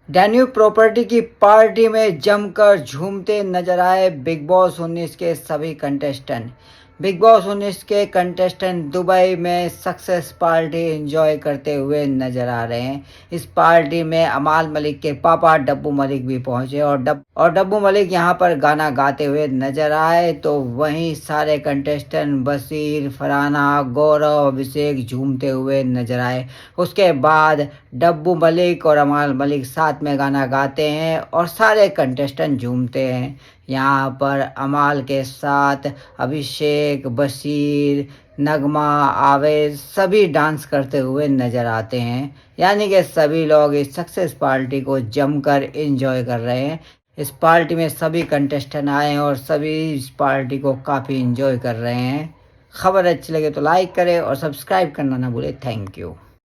डेन्यू property की party में जमकर झूमते नजर आए बिग बॉस 19 के सभी कंटेस्टेंट। बिग बॉस 19 के कंटेस्टेंट दुबई में सक्सेस पार्टी एंजॉय करते हुए नजर आ रहे हैं। इस पार्टी में अमाल मलिक के पापा डब्बू मलिक भी पहुंचे और डब्बू मलिक यहां पर गाना गाते हुए नजर आए, तो वहीं सारे कंटेस्टेंट बशीर, फरहाना, गौरव, अभिषेक झूमते हुए नजर आए। उसके बाद डब्बू मलिक और अमाल मलिक साथ में गाना गाते हैं और सारे कंटेस्टेंट झूमते हैं। यहाँ पर अमाल के साथ अभिषेक, बशीर, नगमा, आवेश सभी डांस करते हुए नजर आते हैं। यानी कि सभी लोग इस सक्सेस पार्टी को जमकर एंजॉय कर रहे हैं। इस पार्टी में सभी कंटेस्टेंट आए हैं और सभी इस पार्टी को काफ़ी एंजॉय कर रहे हैं। खबर अच्छी लगे तो लाइक करें और सब्सक्राइब करना ना भूलें। Thank you.